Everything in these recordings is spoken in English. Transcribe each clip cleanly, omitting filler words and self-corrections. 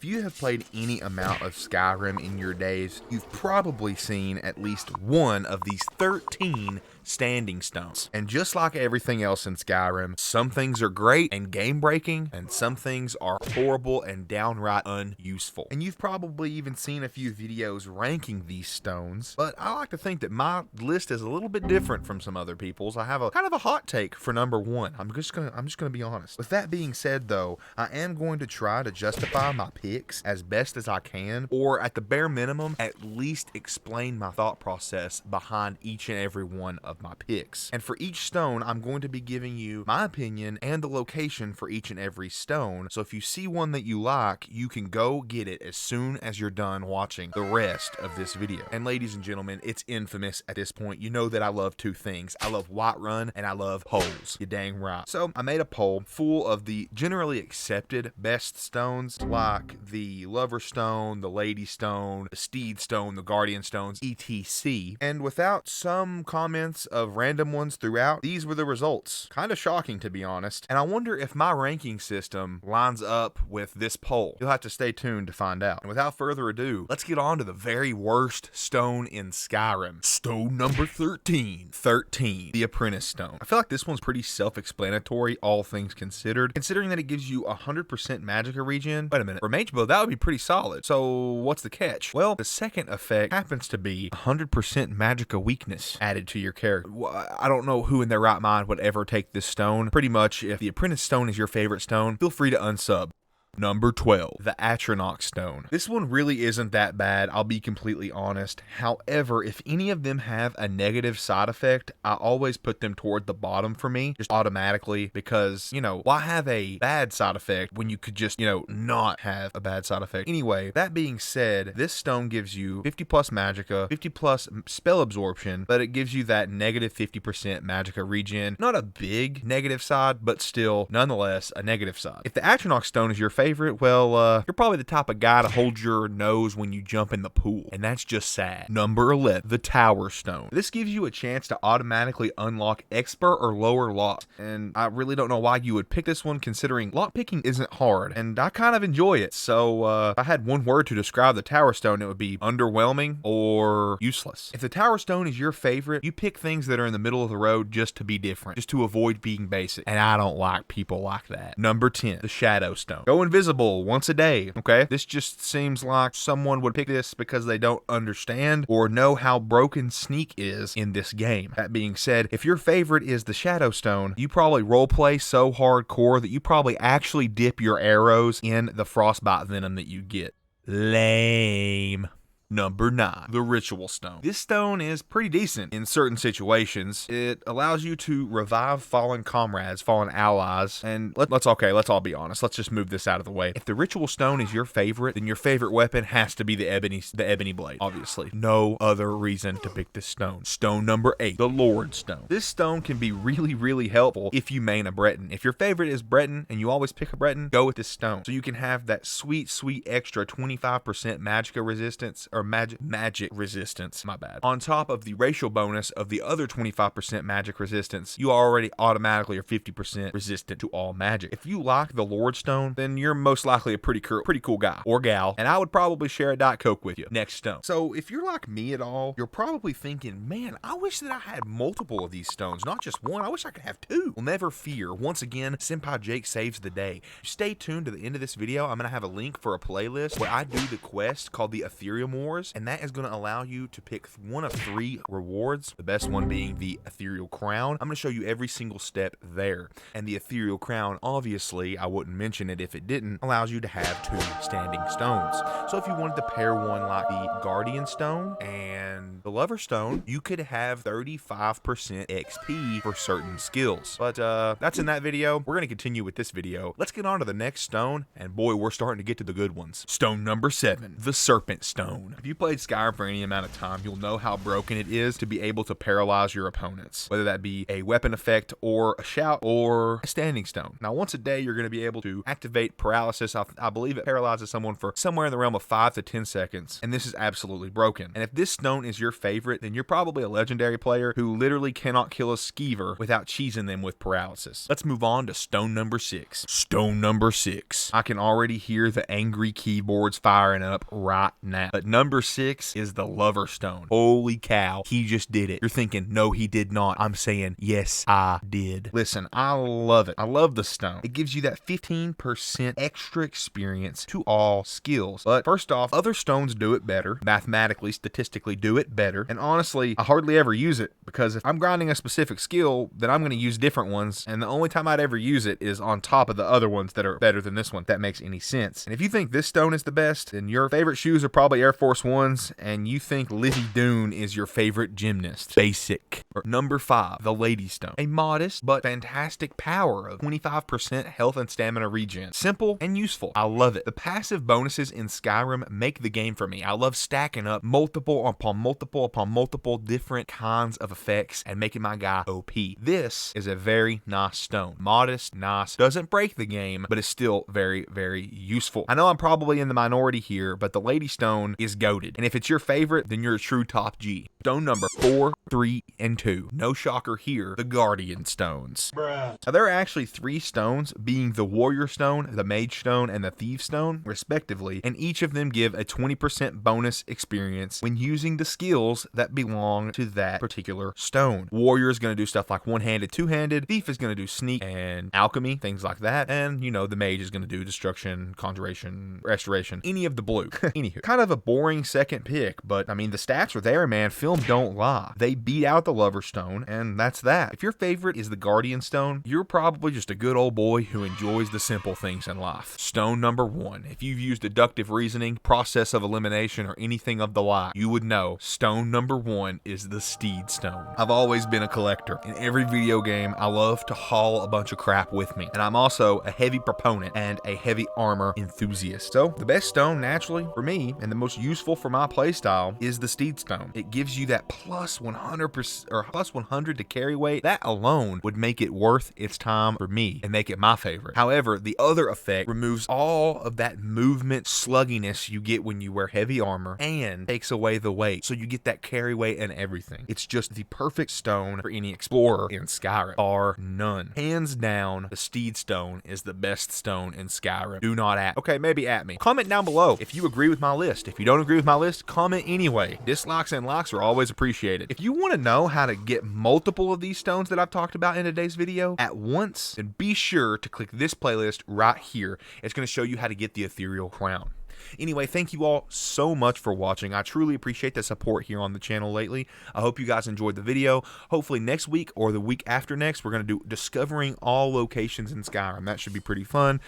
you have played any amount of Skyrim in your days, you've probably seen at least one of these 13 standing stones. And just like everything else in Skyrim, some things are great and game breaking, and some things are horrible and downright unuseful. And you've probably even seen a few videos ranking these stones, but I like to think that my list is a little bit different from some other people's. I have a kind of a hot take for number one. I'm just gonna be honest. With that being said though, I am going to try to justify my picks as best as I can, or at the bare minimum, at least explain my thought process behind each and every one of my picks. And for each stone, I'm going to be giving you my opinion and the location for each and every stone. So if you see one that you like, you can go get it as soon as you're done watching the rest of this video. And ladies and gentlemen, it's infamous at this point. You know that I love two things. I love Whiterun and I love polls. You dang right. So I made a poll full of the generally accepted best stones, like the Lover Stone, the Lady Stone, the Steed Stone, the Guardian Stones, etc. And without some comments of random ones throughout, these were the results. Kind of shocking, to be honest. And I wonder if my ranking system lines up with this poll. You'll have to stay tuned to find out. And without further ado, let's get on to the very worst stone in Skyrim. Stone number 13. 13. The Apprentice Stone. I feel like this one's pretty self-explanatory, all things considered. Considering that it gives you 100% magicka regen. Wait a minute. For mage build, that would be pretty solid. So what's the catch? Well, the second effect happens to be 100% magicka weakness added to your character. I don't know who in their right mind would ever take this stone. Pretty much, if the Apprentice Stone is your favorite stone, feel free to unsub. Number 12, the Atronach Stone. This one really isn't that bad, I'll be completely honest. However, if any of them have a negative side effect, I always put them toward the bottom for me, just automatically, because, you know, why have a bad side effect when you could just, you know, not have a bad side effect? Anyway, that being said, this stone gives you 50 plus magicka, 50 plus spell absorption, but it gives you that negative 50% magicka regen. Not a big negative side, but still, nonetheless, a negative side. If the Atronach Stone is your favorite, well, you're probably the type of guy to hold your nose when you jump in the pool, and that's just sad. Number 11, the Tower Stone. This gives you a chance to automatically unlock expert or lower locks, and I really don't know why you would pick this one, considering lockpicking isn't hard, and I kind of enjoy it. So if I had one word to describe the Tower Stone, it would be underwhelming or useless. If the Tower Stone is your favorite, you pick things that are in the middle of the road just to be different, just to avoid being basic, and I don't like people like that. Number 10, the Shadow Stone. Go invisible once a day, okay? This just seems like someone would pick this because they don't understand or know how broken sneak is in this game. That being said, if your favorite is the Shadow Stone, you probably roleplay so hardcore that you probably actually dip your arrows in the frostbite venom that you get. Lame. Number 9, the Ritual Stone. This stone is pretty decent in certain situations. It allows you to revive fallen comrades, fallen allies, and let's all be honest. Let's just move this out of the way. If the Ritual Stone is your favorite, then your favorite weapon has to be the ebony blade. Obviously, no other reason to pick this stone. Stone number 8, the Lord Stone. This stone can be really, really helpful if you main a Breton. If your favorite is Breton and you always pick a Breton, go with this stone. So you can have that sweet, sweet extra 25% magicka resistance, or magic resistance, my bad. On top of the racial bonus of the other 25% magic resistance, you already automatically are 50% resistant to all magic. If you like the Lord Stone, then you're most likely a pretty cool guy or gal, and I would probably share a Diet Coke with you. Next stone. So if you're like me at all, you're probably thinking, man, I wish that I had multiple of these stones, not just one. I wish I could have two. Well, never fear. Once again, Senpai Jake saves the day. Stay tuned to the end of this video. I'm going to have a link for a playlist where I do the quest called the Ethereum Wars, and that is going to allow you to pick one of 3 rewards, the best one being the Ethereal Crown. I'm going to show you every single step there. And the Ethereal Crown, obviously, I wouldn't mention it if it didn't, allows you to have 2 standing stones. So if you wanted to pair one like the Guardian Stone and the Lover Stone, you could have 35% XP for certain skills. But that's in that video. We're going to continue with this video. Let's get on to the next stone, and boy, we're starting to get to the good ones. Stone number 7, the Serpent Stone. If you played Skyrim for any amount of time, you'll know how broken it is to be able to paralyze your opponents, whether that be a weapon effect or a shout or a standing stone. Now, once a day, you're going to be able to activate paralysis. I believe it paralyzes someone for somewhere in the realm of 5 to 10 seconds, and this is absolutely broken. And if this stone is your favorite, then you're probably a legendary player who literally cannot kill a skeever without cheesing them with paralysis. Let's move on to stone number 6. Stone number 6. I can already hear the angry keyboards firing up right now. But number 6 is the Lover Stone. Holy cow, he just did it. You're thinking, no, he did not. I'm saying, yes, I did. Listen, I love it. I love the stone. It gives you that 15% extra experience to all skills. But first off, other stones do it better. Mathematically, statistically do it better. And honestly, I hardly ever use it because if I'm grinding a specific skill, then I'm going to use different ones. And the only time I'd ever use it is on top of the other ones that are better than this one. If that makes any sense. And if you think this stone is the best, then your favorite shoes are probably Air Force Ones, and you think Lizzie Doon is your favorite gymnast. Basic. Or number 5, the Lady Stone. A modest but fantastic power of 25% health and stamina regen. Simple and useful. I love it. The passive bonuses in Skyrim make the game for me. I love stacking up multiple upon multiple upon multiple different kinds of effects and making my guy OP. This is a very nice stone. Modest, nice, doesn't break the game, but it's still very, very useful. I know I'm probably in the minority here, but the Lady Stone is goated. And if it's your favorite, then you're a true top G. Stone number 4, 3, and 2. No shocker here, the Guardian Stones. Bruh. Now, there are actually 3 stones, being the Warrior Stone, the Mage Stone, and the Thief Stone, respectively, and each of them give a 20% bonus experience when using the skills that belong to that particular stone. Warrior is going to do stuff like one-handed, two-handed. Thief is going to do sneak and alchemy, things like that. And, you know, the Mage is going to do destruction, conjuration, restoration, any of the blue. Anywho, kind of a boring second pick, but I mean, the stats are there, man. Film don't lie. They beat out the Lover Stone, and that's that. If your favorite is the Guardian Stone, you're probably just a good old boy who enjoys the simple things in life. Stone number 1. If you've used deductive reasoning, process of elimination, or anything of the like, you would know stone number 1 is the Steed Stone. I've always been a collector. In every video game, I love to haul a bunch of crap with me, and I'm also a heavy proponent and a heavy armor enthusiast. So the best stone, naturally, for me, and the most useful for my playstyle is the Steed Stone. It gives you that plus 100% or plus 100 to carry weight. That alone would make it worth its time for me and make it my favorite. However, the other effect removes all of that movement slugginess you get when you wear heavy armor and takes away the weight, so you get that carry weight and everything. It's just the perfect stone for any explorer in Skyrim, bar none. Hands down, the Steed Stone is the best stone in Skyrim. Do not okay, maybe at me. Comment down below if you agree with my list. If you don't agree with my list, comment anyway. Dislikes and likes are always appreciated. If you want to know how to get multiple of these stones that I've talked about in today's video at once, then be sure to click this playlist right here. It's going to show you how to get the Ethereal Crown. Anyway, thank you all so much for watching. I truly appreciate the support here on the channel lately. I hope you guys enjoyed the video. Hopefully next week or the week after next, we're going to do discovering all locations in Skyrim. That should be pretty fun.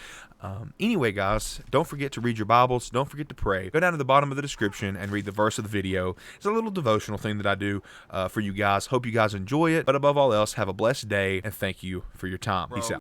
Anyway, guys, don't forget to read your Bibles. Don't forget to pray. Go down to the bottom of the description and read the verse of the video. It's a little devotional thing that I do for you guys. Hope you guys enjoy it. But above all else, have a blessed day, and thank you for your time. Peace out.